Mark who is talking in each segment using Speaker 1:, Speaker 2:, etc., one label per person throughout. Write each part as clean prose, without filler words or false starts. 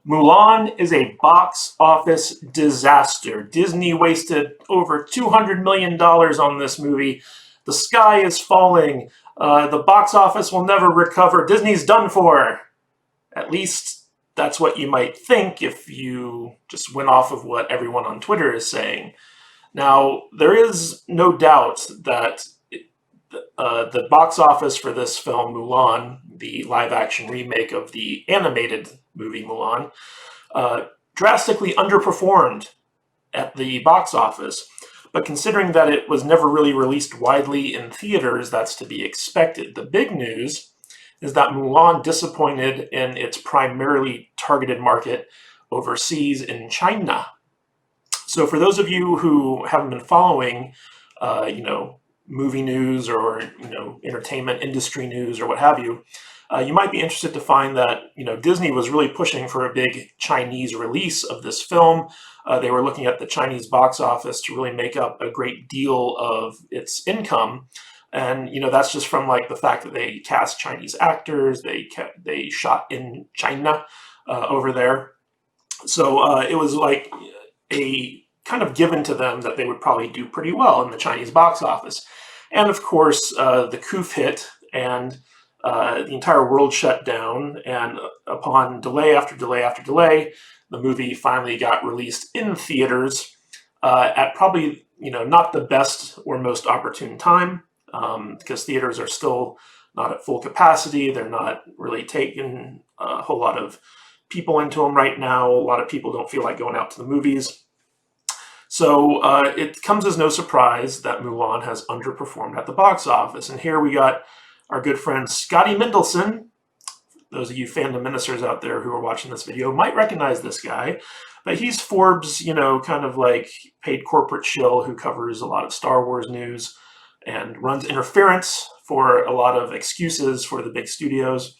Speaker 1: Mulan is a box office disaster. Disney wasted over $200 million on this movie. The sky is falling. The box office will never recover. Disney's done for. At least that's what you might think if you just went off of what everyone on Twitter is saying. Now, there is no doubt that the box office for this film, Mulan, the live-action remake of the animated movie Mulan, drastically underperformed at the box office. But considering that it was never really released widely in theaters, that's to be expected. The big news is that Mulan disappointed in its primarily targeted market overseas in China. So for those of you who haven't been following, movie news or entertainment industry news or what have you, you might be interested to find that Disney was really pushing for a big Chinese release of this film. They were looking at the Chinese box office to really make up a great deal of its income, and that's just from like the fact that they cast Chinese actors, they shot in China over there, so it was like a kind of given to them that they would probably do pretty well in the Chinese box office. And of course, the coup hit, and the entire world shut down. And upon delay after delay after delay, the movie finally got released in theaters at probably not the best or most opportune time, because theaters are still not at full capacity. They're not really taking a whole lot of people into them right now. A lot of people don't feel like going out to the movies. So it comes as no surprise that Mulan has underperformed at the box office. And here we got our good friend Scotty Mendelson. Those of you fandom ministers out there who are watching this video might recognize this guy. But he's Forbes, kind of like paid corporate shill who covers a lot of Star Wars news and runs interference for a lot of excuses for the big studios.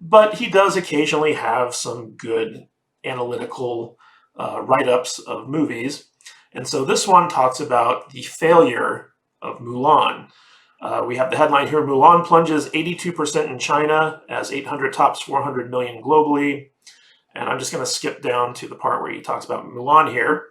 Speaker 1: But he does occasionally have some good analytical write-ups of movies. And so this one talks about the failure of Mulan. We have the headline here: Mulan plunges 82% in China as 800 tops 400 million globally. And I'm just going to skip down to the part where he talks about Mulan here,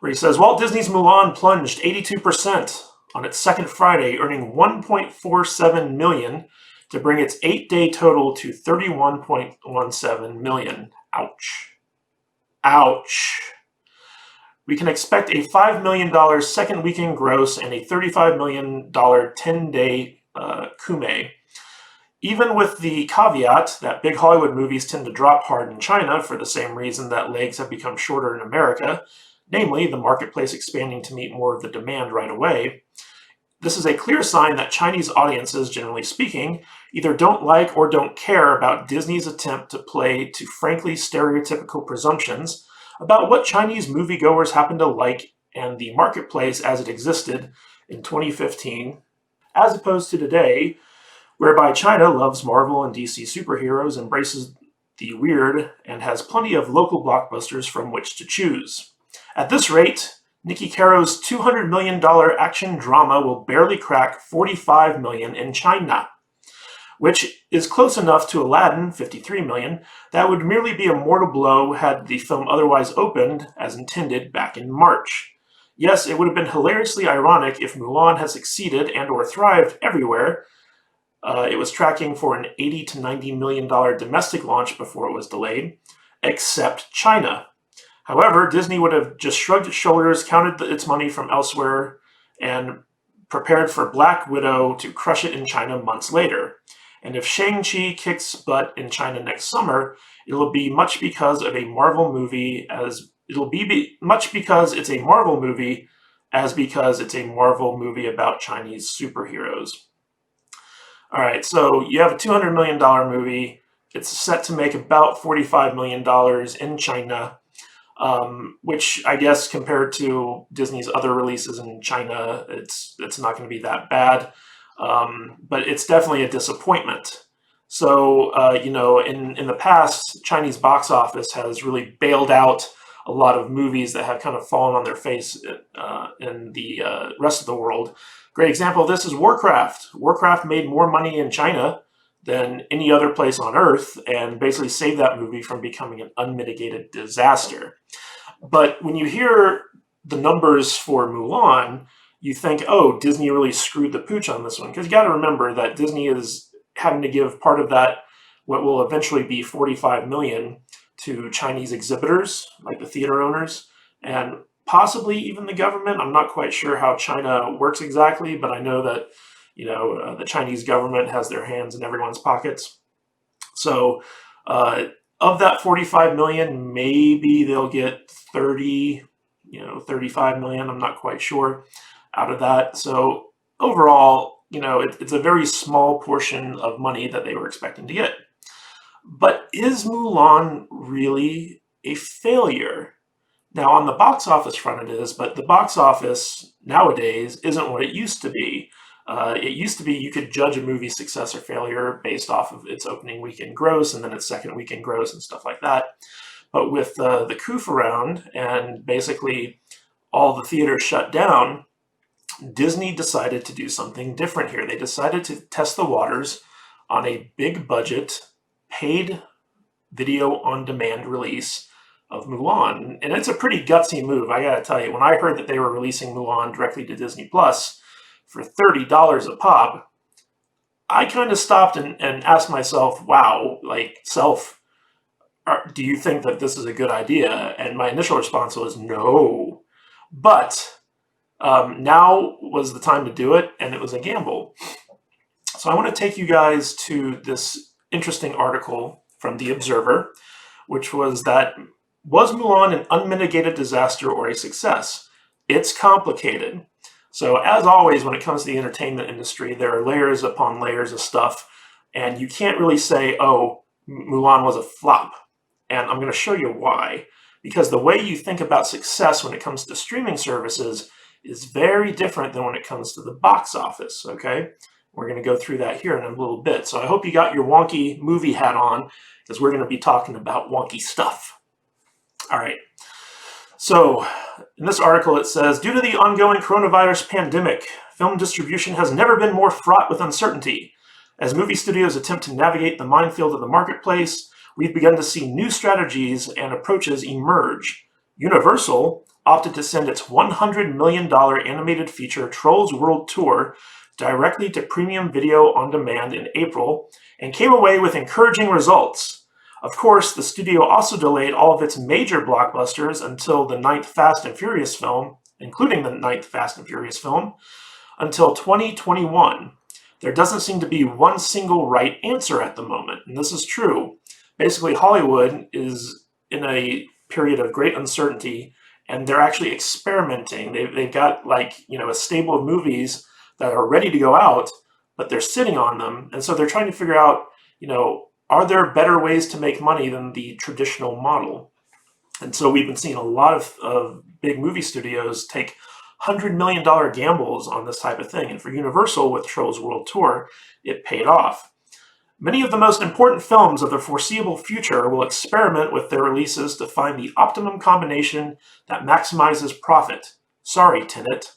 Speaker 1: where he says, Walt Disney's Mulan plunged 82% on its second Friday, earning 1.47 million to bring its 8-day total to 31.17 million. Ouch. Ouch. We can expect a $5 million second weekend gross and a $35 million 10-day kume. Even with the caveat that big Hollywood movies tend to drop hard in China for the same reason that legs have become shorter in America, namely the marketplace expanding to meet more of the demand right away, this is a clear sign that Chinese audiences, generally speaking, either don't like or don't care about Disney's attempt to play to frankly stereotypical presumptions about what Chinese moviegoers happen to like and the marketplace as it existed in 2015, as opposed to today, whereby China loves Marvel and DC superheroes, embraces the weird, and has plenty of local blockbusters from which to choose. At this rate, Nicky Caro's $200 million action drama will barely crack $45 million in China, which is close enough to Aladdin, $53 million, that would merely be a mortal blow had the film otherwise opened as intended back in March. Yes, it would have been hilariously ironic if Mulan had succeeded and or thrived everywhere. It was tracking for an $80 to $90 million domestic launch before it was delayed, except China. However, Disney would have just shrugged its shoulders, counted its money from elsewhere, and prepared for Black Widow to crush it in China months later. And if Shang-Chi kicks butt in China next summer, it'll be much because of a Marvel movie much because it's a Marvel movie as because it's a Marvel movie about Chinese superheroes. All right, so you have a $200 million movie. It's set to make about $45 million in China, which I guess compared to Disney's other releases in China, it's not going to be that bad. But it's definitely a disappointment. So, in the past, Chinese box office has really bailed out a lot of movies that have kind of fallen on their face in the rest of the world. Great example of this is Warcraft. Warcraft made more money in China than any other place on Earth and basically saved that movie from becoming an unmitigated disaster. But when you hear the numbers for Mulan, you think, oh, Disney really screwed the pooch on this one. Because you got to remember that Disney is having to give part of that, what will eventually be 45 million, to Chinese exhibitors, like the theater owners, and possibly even the government. I'm not quite sure how China works exactly, but I know that the Chinese government has their hands in everyone's pockets. So of that 45 million, maybe they'll get 30, 35 million. I'm not quite sure out of that. So overall, it's a very small portion of money that they were expecting to get. But is Mulan really a failure? Now, on the box office front, it is, but the box office nowadays isn't what it used to be. It used to be you could judge a movie's success or failure based off of its opening weekend gross and then its second weekend gross and stuff like that. But with the coup around and basically all the theaters shut down, Disney decided to do something different here. They decided to test the waters on a big budget, paid video on demand release of Mulan. And it's a pretty gutsy move, I gotta tell you. When I heard that they were releasing Mulan directly to Disney Plus for $30 a pop, I kind of stopped and asked myself, wow, do you think that this is a good idea? And my initial response was no. But now was the time to do it, and it was a gamble. So I want to take you guys to this interesting article from The Observer, which was Mulan an unmitigated disaster or a success? It's complicated. So as always, when it comes to the entertainment industry, there are layers upon layers of stuff, and you can't really say, oh, Mulan was a flop. And I'm going to show you why. Because the way you think about success when it comes to streaming services is very different than when it comes to the box office, okay? We're going to go through that here in a little bit. So I hope you got your wonky movie hat on, because we're going to be talking about wonky stuff. All right. So in this article, it says, due to the ongoing coronavirus pandemic, film distribution has never been more fraught with uncertainty. As movie studios attempt to navigate the minefield of the marketplace, we've begun to see new strategies and approaches emerge. Universal opted to send its $100 million animated feature Trolls World Tour directly to premium video on demand in April and came away with encouraging results. Of course, the studio also delayed all of its major blockbusters until the 9th Fast and Furious film, including the 9th Fast and Furious film, until 2021. There doesn't seem to be one single right answer at the moment, and this is true. Basically, Hollywood is in a period of great uncertainty, and they're actually experimenting. They've got a stable of movies that are ready to go out, but they're sitting on them. And so they're trying to figure out, are there better ways to make money than the traditional model? And so we've been seeing a lot of big movie studios take $100 million gambles on this type of thing. And for Universal, with Trolls World Tour, it paid off. Many of the most important films of the foreseeable future will experiment with their releases to find the optimum combination that maximizes profit. Sorry, Tenet.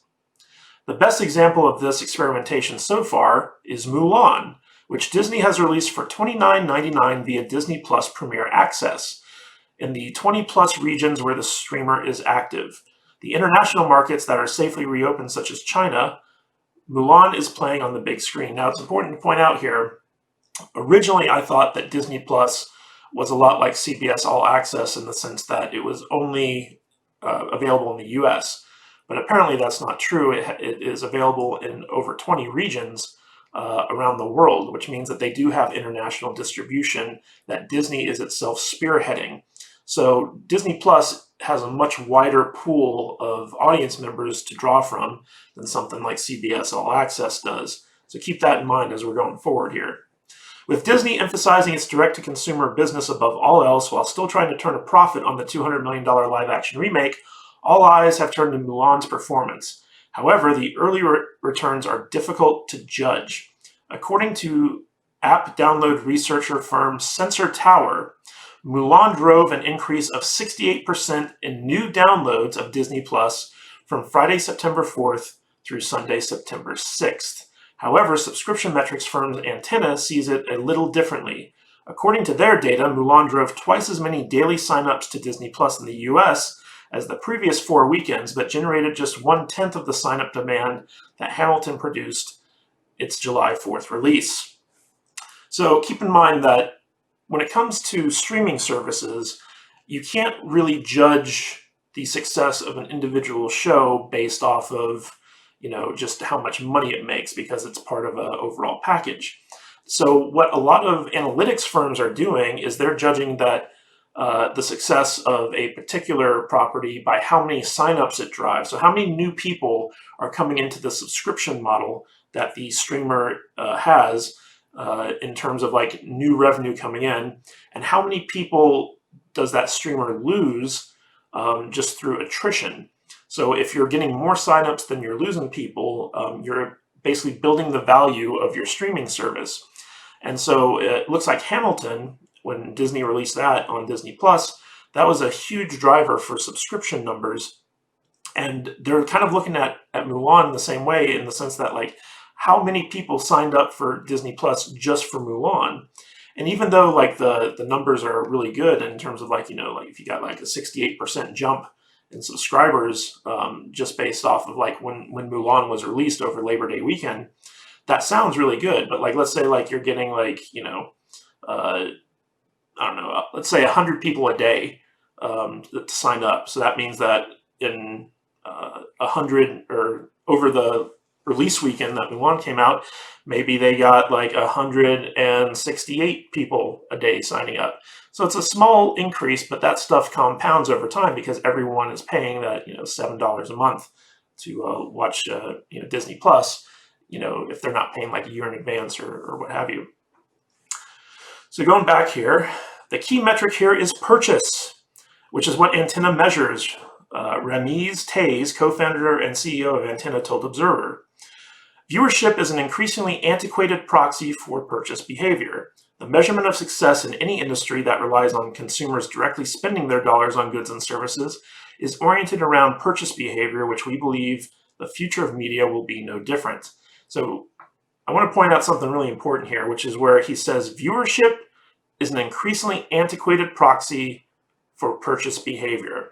Speaker 1: The best example of this experimentation so far is Mulan, which Disney has released for $29.99 via Disney Plus Premier Access in the 20-plus regions where the streamer is active. The international markets that are safely reopened, such as China, Mulan is playing on the big screen. Now, it's important to point out here, originally I thought that Disney Plus was a lot like CBS All Access in the sense that it was only available in the US. But apparently that's not true. It is available in over 20 regions around the world, which means that they do have international distribution that Disney is itself spearheading. So Disney Plus has a much wider pool of audience members to draw from than something like CBS All Access does. So keep that in mind as we're going forward here. With Disney emphasizing its direct-to-consumer business above all else while still trying to turn a profit on the $200 million live-action remake, all eyes have turned to Mulan's performance. However, the early returns are difficult to judge. According to app download researcher firm Sensor Tower, Mulan drove an increase of 68% in new downloads of Disney Plus from Friday, September 4th through Sunday, September 6th. However, subscription metrics firm Antenna sees it a little differently. According to their data, Mulan drove twice as many daily signups to Disney Plus in the US as the previous 4 weekends, but generated just 1/10 of the sign-up demand that Hamilton produced its July 4th release. So keep in mind that when it comes to streaming services, you can't really judge the success of an individual show based off of, just how much money it makes, because it's part of an overall package. So what a lot of analytics firms are doing is they're judging that the success of a particular property by how many signups it drives. So how many new people are coming into the subscription model that the streamer has in terms of like new revenue coming in, and how many people does that streamer lose just through attrition. So if you're getting more signups than you're losing people, you're basically building the value of your streaming service. And so it looks like Hamilton, when Disney released that on Disney Plus, that was a huge driver for subscription numbers. And they're kind of looking at Mulan the same way, in the sense that, like, how many people signed up for Disney Plus just for Mulan? And even though like the numbers are really good in terms of like, like if you got like a 68% jump in subscribers just based off of like when Mulan was released over Labor Day weekend, that sounds really good. But like, let's say like you're getting like, I don't know, let's say 100 people a day to sign up. So that means that in 100 or over the release weekend that Mulan came out, maybe they got like 168 people a day signing up. So it's a small increase, but that stuff compounds over time because everyone is paying that $7 a month to watch Disney Plus. If they're not paying like a year in advance or what have you. So going back here, the key metric here is purchase, which is what Antenna measures. Ramiz Tays, co-founder and CEO of Antenna, told Observer. Viewership is an increasingly antiquated proxy for purchase behavior. The measurement of success in any industry that relies on consumers directly spending their dollars on goods and services is oriented around purchase behavior, which we believe the future of media will be no different. So I want to point out something really important here, which is where he says viewership is an increasingly antiquated proxy for purchase behavior.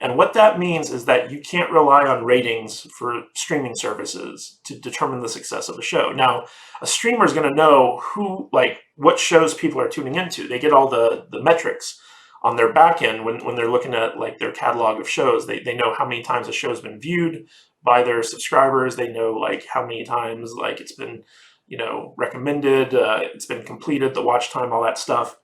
Speaker 1: And what that means is that you can't rely on ratings for streaming services to determine the success of a show. Now, a streamer is going to know what shows people are tuning into. They get all the metrics on their back end when they're looking at like their catalog of shows. They know how many times a show's been viewed by their subscribers. They know like how many times like it's been, recommended, it's been completed, the watch time, all that stuff.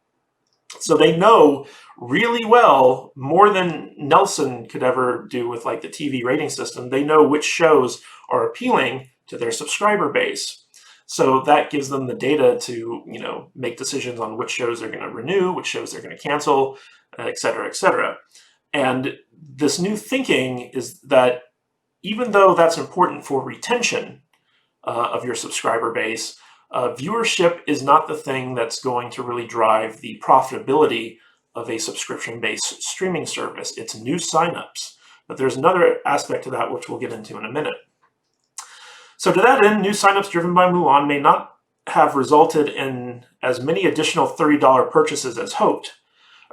Speaker 1: So they know really well, more than Nelson could ever do with like the TV rating system. They know which shows are appealing to their subscriber base. So that gives them the data to, make decisions on which shows they're going to renew, which shows they're going to cancel, et cetera, et cetera. And this new thinking is that even though that's important for retention of your subscriber base, viewership is not the thing that's going to really drive the profitability of a subscription-based streaming service. It's new signups. But there's another aspect to that which we'll get into in a minute. So to that end, new signups driven by Mulan may not have resulted in as many additional $30 purchases as hoped.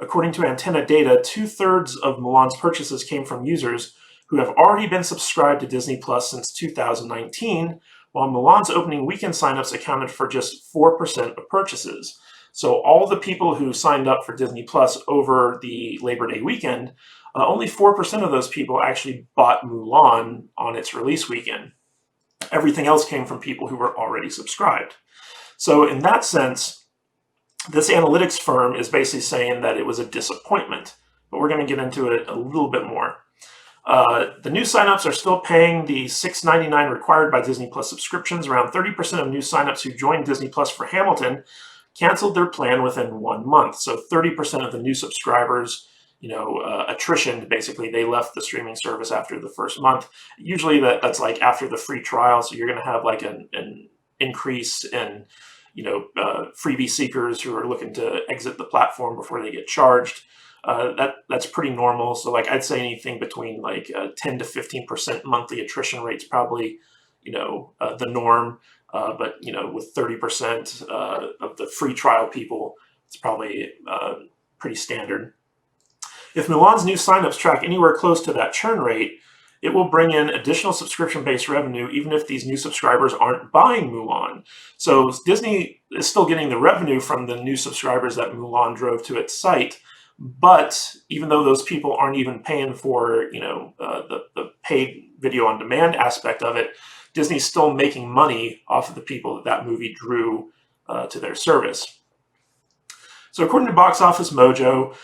Speaker 1: According to Antenna data, 2/3 of Mulan's purchases came from users who have already been subscribed to Disney Plus since 2019, while Mulan's opening weekend signups accounted for just 4% of purchases. So all the people who signed up for Disney Plus over the Labor Day weekend, only 4% of those people actually bought Mulan on its release weekend. Everything else came from people who were already subscribed. So in that sense, this analytics firm is basically saying that it was a disappointment, but we're going to get into it a little bit more. The new signups are still paying the $6.99 required by Disney Plus subscriptions. Around 30% of new signups who joined Disney Plus for Hamilton canceled their plan within 1 month. So 30% of the new subscribers, attrition, basically, they left the streaming service after the first month. Usually that's like after the free trial. So you're going to have like an increase in, freebie seekers who are looking to exit the platform before they get charged. That's pretty normal. So like I'd say anything between like 10 to 15% monthly attrition rates probably, the norm. but with 30% of the free trial people, it's probably pretty standard. If Mulan's new signups track anywhere close to that churn rate, it will bring in additional subscription-based revenue even if these new subscribers aren't buying Mulan. So Disney is still getting the revenue from the new subscribers that Mulan drove to its site, but even though those people aren't even paying for the paid video on demand aspect of it, Disney's still making money off of the people that movie drew to their service. So according to Box Office Mojo,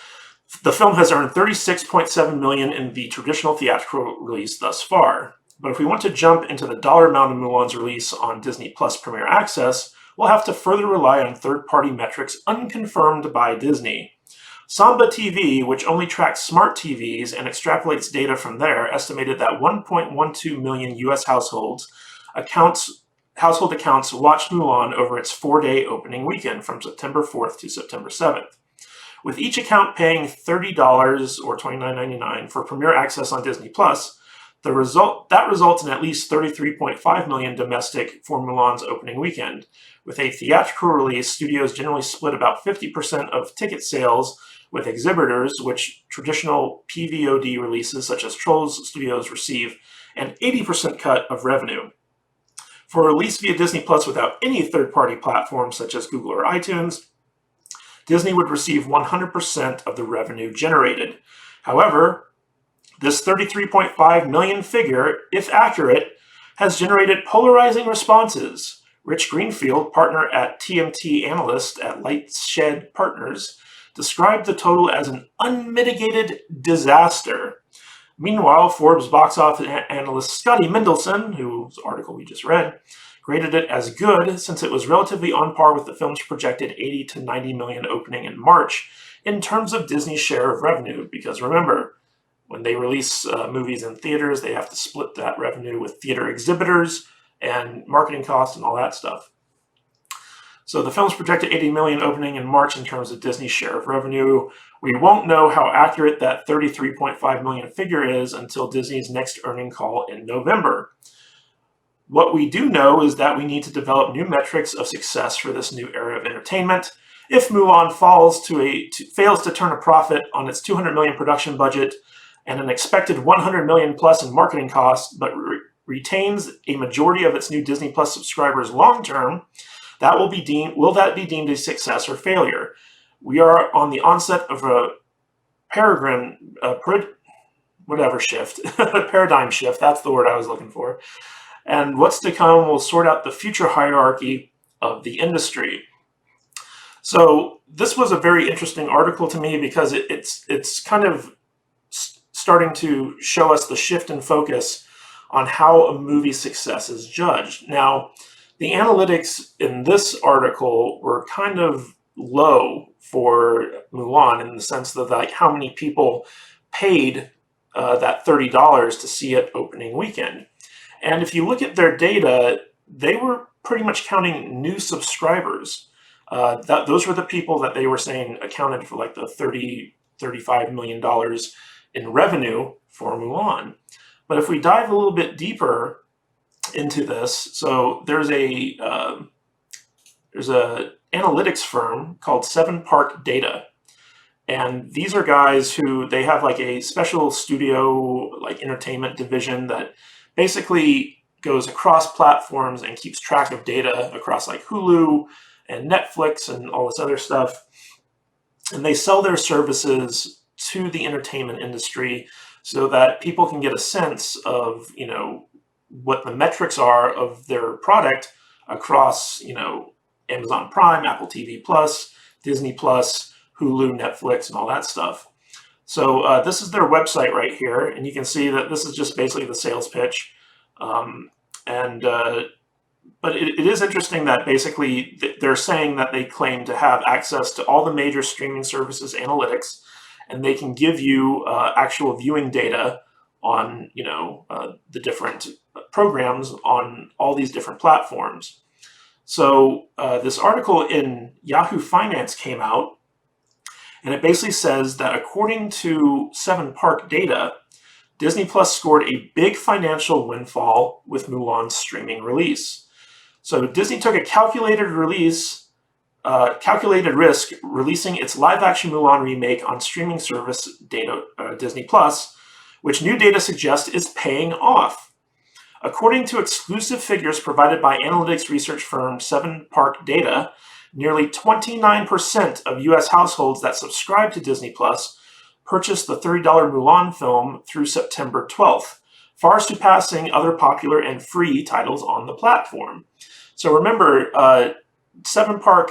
Speaker 1: the film has earned $36.7 million in the traditional theatrical release thus far. But if we want to jump into the dollar amount of Mulan's release on Disney Plus Premier Access, we'll have to further rely on third-party metrics unconfirmed by Disney. Samba TV, which only tracks smart TVs and extrapolates data from there, estimated that 1.12 million U.S. household accounts watched Mulan over its 4-day opening weekend from September 4th to September 7th. With each account paying $30 or $29.99 for Premier Access on Disney Plus, that results in at least $33.5 million domestic for Mulan's opening weekend. With a theatrical release, studios generally split about 50% of ticket sales with exhibitors, which traditional PVOD releases such as Trolls Studios receive an 80% cut of revenue. For a release via Disney Plus without any third-party platforms such as Google or iTunes, Disney would receive 100% of the revenue generated. However, this $33.5 million figure, if accurate, has generated polarizing responses. Rich Greenfield, partner at TMT analyst at Lightshed Partners, described the total as an unmitigated disaster. Meanwhile, Forbes box office analyst Scotty Mendelson, whose article we just read, graded it as good since it was relatively on par with the film's projected 80 to 90 million opening in March in terms of Disney's share of revenue. Because remember, when they release movies in theaters, they have to split that revenue with theater exhibitors and marketing costs and all that stuff. So the film's projected 80 million opening in March in terms of Disney's share of revenue. We won't know how accurate that 33.5 million figure is until Disney's next earnings call in November. What we do know is that we need to develop new metrics of success for this new era of entertainment. If Mulan fails to turn a profit on its $200 million production budget and an expected $100 million plus in marketing costs, but retains a majority of its new Disney Plus subscribers long term, will that be deemed a success or failure? We are on the onset of a paradigm shift. That's the word I was looking for. And what's to come will sort out the future hierarchy of the industry. So this was a very interesting article to me because it's kind of starting to show us the shift in focus on how a movie's success is judged. Now, the analytics in this article were kind of low for Mulan in the sense that like how many people paid that $30 to see it opening weekend. And if you look at their data, they were pretty much counting new subscribers. Those were the people that they were saying accounted for like the $35 million in revenue for Mulan. But if we dive a little bit deeper into this, so there's a analytics firm called 7 Park Data. And these are guys who, they have like a special studio, like entertainment division that basically goes across platforms and keeps track of data across like Hulu and Netflix and all this other stuff. And they sell their services to the entertainment industry so that people can get a sense of, what the metrics are of their product across, Amazon Prime, Apple TV Plus, Disney Plus, Hulu, Netflix, and all that stuff. So this is their website right here, and you can see that this is just basically the sales pitch. But it is interesting that basically they're saying that they claim to have access to all the major streaming services analytics, and they can give you actual viewing data on the different programs on all these different platforms. So this article in Yahoo Finance came out, and it basically says that according to 7 Park Data, Disney Plus scored a big financial windfall with Mulan's streaming release. So Disney took a calculated risk releasing its live-action Mulan remake on streaming service Disney Plus, which new data suggests is paying off. According to exclusive figures provided by analytics research firm 7Park Data, nearly 29% of U.S. households that subscribe to Disney Plus purchased the $30 Mulan film through September 12th, far surpassing other popular and free titles on the platform. So remember, 7Park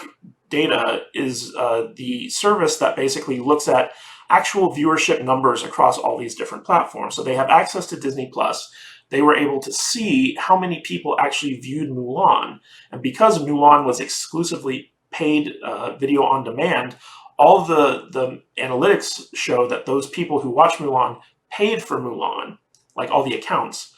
Speaker 1: Data is the service that basically looks at actual viewership numbers across all these different platforms. So they have access to Disney Plus. They were able to see how many people actually viewed Mulan. And because Mulan was exclusively paid video on demand, all the analytics show that those people who watch Mulan paid for Mulan, like all the accounts.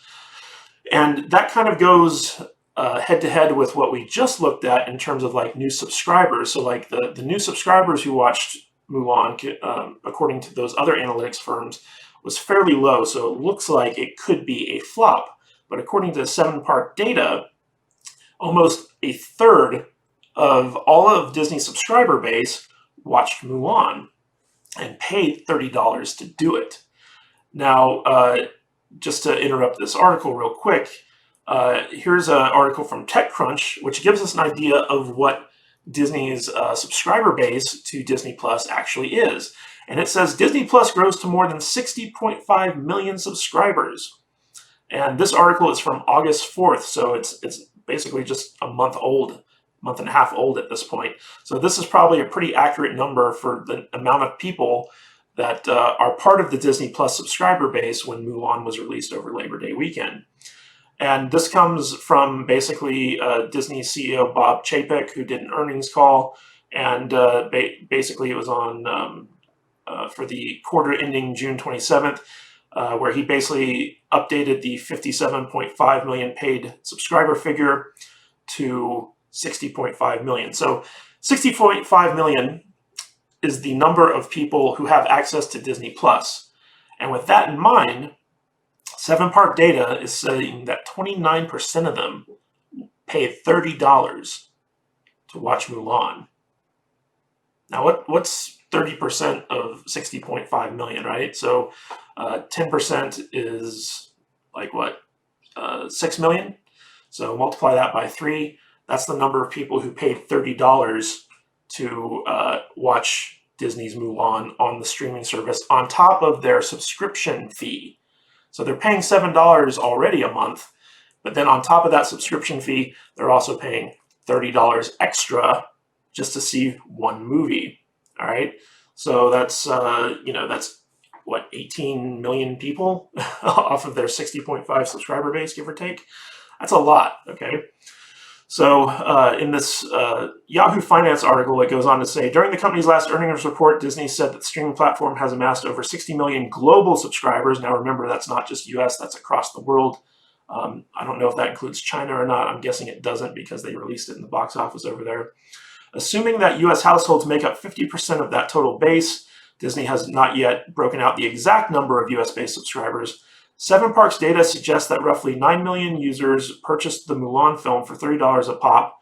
Speaker 1: And that kind of goes head to head with what we just looked at in terms of like new subscribers. So like the new subscribers who watched Mulan, according to those other analytics firms, was fairly low. So it looks like it could be a flop. But according to 7Park Data, almost a third of all of Disney's subscriber base watched Mulan and paid $30 to do it. Now, just to interrupt this article real quick, here's an article from TechCrunch, which gives us an idea of what Disney's subscriber base to Disney Plus actually is. And it says Disney Plus grows to more than 60.5 million subscribers. And this article is from August 4th, so it's basically just a month and a half old at this point. So this is probably a pretty accurate number for the amount of people that are part of the Disney Plus subscriber base when Mulan was released over Labor Day weekend. And this comes from basically Disney CEO Bob Chapek, who did an earnings call, and basically it was on for the quarter ending June 27th, where he basically updated the 57.5 million paid subscriber figure to 60.5 million. So 60.5 million is the number of people who have access to Disney Plus. And with that in mind, 7Park Data is saying that 29% of them paid $30 to watch Mulan. Now, what's 30% of 60.5 million, right? So 10% is like what? 6 million? So multiply that by 3. That's the number of people who paid $30 to watch Disney's Mulan on the streaming service on top of their subscription fee. So they're paying $7 already a month, but then on top of that subscription fee, they're also paying $30 extra just to see one movie. All right, so that's that's what, 18 million people off of their 60.5 subscriber base, give or take. That's a lot. Okay. So in this Yahoo Finance article, it goes on to say, during the company's last earnings report, Disney said that the streaming platform has amassed over 60 million global subscribers. Now remember, that's not just US, that's across the world. I don't know if that includes China or not. I'm guessing it doesn't because they released it in the box office over there. Assuming that US households make up 50% of that total base, Disney has not yet broken out the exact number of US-based subscribers. 7Park's data suggests that roughly 9 million users purchased the Mulan film for $30 a pop,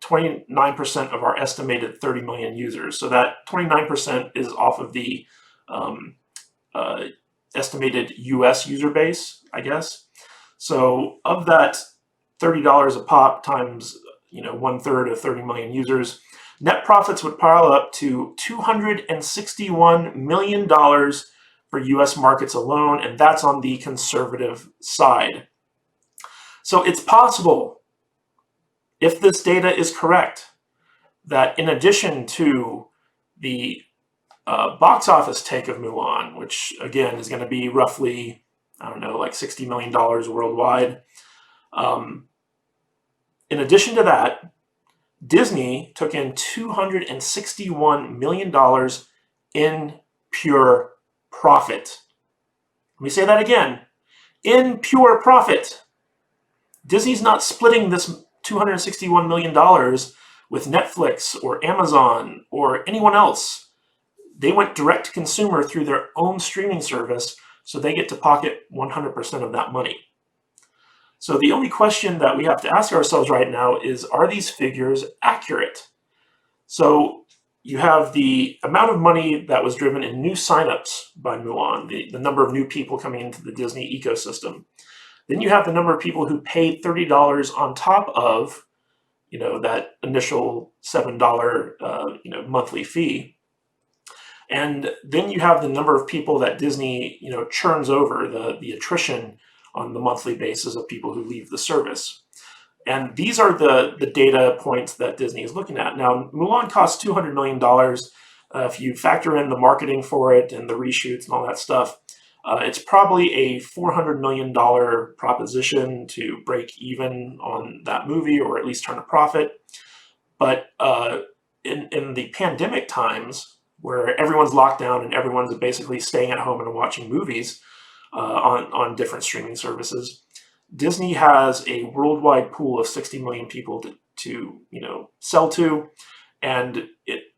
Speaker 1: 29% of our estimated 30 million users. So that 29% is off of the estimated US user base, I guess. So of that $30 a pop times 1/3 of 30 million users, net profits would pile up to $261 million for US markets alone, and that's on the conservative side. So it's possible, if this data is correct, that in addition to the box office take of Mulan, which again is going to be roughly, I don't know, like $60 million worldwide, in addition to that, Disney took in $261 million in pure profit. Let me say that again. In pure profit. Disney's not splitting this $261 million with Netflix or Amazon or anyone else. They went direct to consumer through their own streaming service, so they get to pocket 100% of that money. So the only question that we have to ask ourselves right now is, are these figures accurate? So you have the amount of money that was driven in new signups by Mulan, the number of new people coming into the Disney ecosystem. Then you have the number of people who paid $30 on top of, that initial $7, monthly fee. And then you have the number of people that Disney, churns over, the attrition on the monthly basis of people who leave the service. And these are the data points that Disney is looking at. Now, Mulan costs $200 million. If you factor in the marketing for it and the reshoots and all that stuff, it's probably a $400 million proposition to break even on that movie, or at least turn a profit. But in the pandemic times, where everyone's locked down and everyone's basically staying at home and watching movies on different streaming services, Disney has a worldwide pool of 60 million people to sell to, and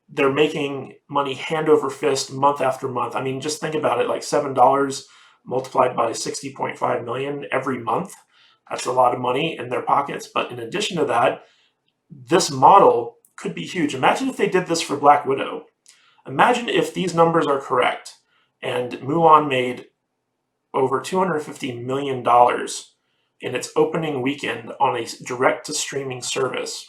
Speaker 1: they're making money hand over fist month after month. I mean, just think about it, like $7 multiplied by 60.5 million every month. That's a lot of money in their pockets. But in addition to that, this model could be huge. Imagine if they did this for Black Widow. Imagine if these numbers are correct and Mulan made over $250 million in its opening weekend on a direct-to-streaming service.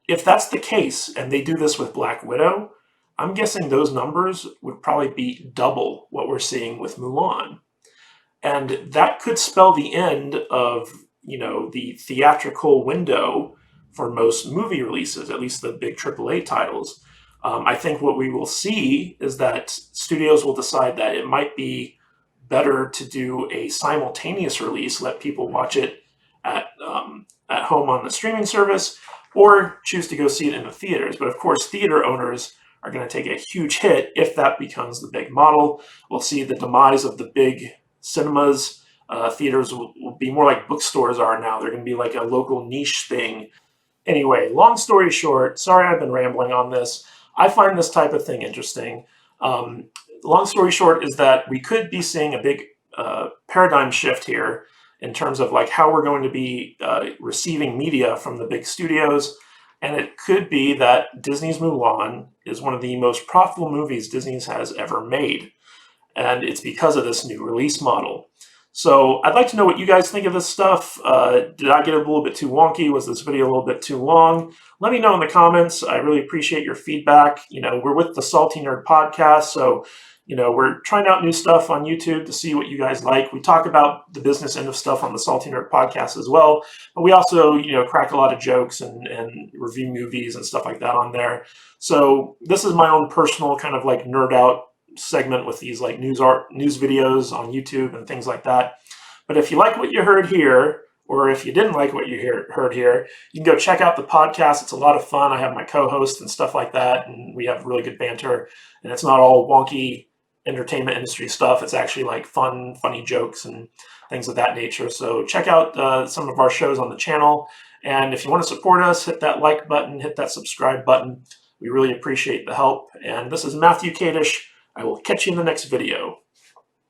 Speaker 1: If that's the case, and they do this with Black Widow, I'm guessing those numbers would probably be double what we're seeing with Mulan. And that could spell the end of, the theatrical window for most movie releases, at least the big AAA titles. I think what we will see is that studios will decide that it might be better to do a simultaneous release, let people watch it at home on the streaming service, or choose to go see it in the theaters. But of course, theater owners are going to take a huge hit if that becomes the big model. We'll see the demise of the big cinemas. Theaters will be more like bookstores are now. They're going to be like a local niche thing. Anyway, long story short, sorry I've been rambling on this. I find this type of thing interesting. Long story short is that we could be seeing a big paradigm shift here in terms of like how we're going to be receiving media from the big studios. And it could be that Disney's Mulan is one of the most profitable movies Disney has ever made. And it's because of this new release model. So I'd like to know what you guys think of this stuff. Did I get a little bit too wonky? Was this video a little bit too long? Let me know in the comments. I really appreciate your feedback. We're with the Salty Nerd Podcast, so we're trying out new stuff on YouTube to see what you guys like. We talk about the business end of stuff on the Salty Nerd Podcast as well, but we also, crack a lot of jokes and review movies and stuff like that on there. So this is my own personal kind of like nerd out segment with these like news videos on YouTube and things like that. But if you like what you heard here, or if you didn't like what you heard here, you can go check out the podcast. It's a lot of fun. I have my co-host and stuff like that, and we have really good banter. And it's not all wonky entertainment industry stuff. It's actually like fun, funny jokes and things of that nature. So check out some of our shows on the channel. And if you want to support us, hit that like button, hit that subscribe button. We really appreciate the help. And this is Matthew Kadish. I will catch you in the next video.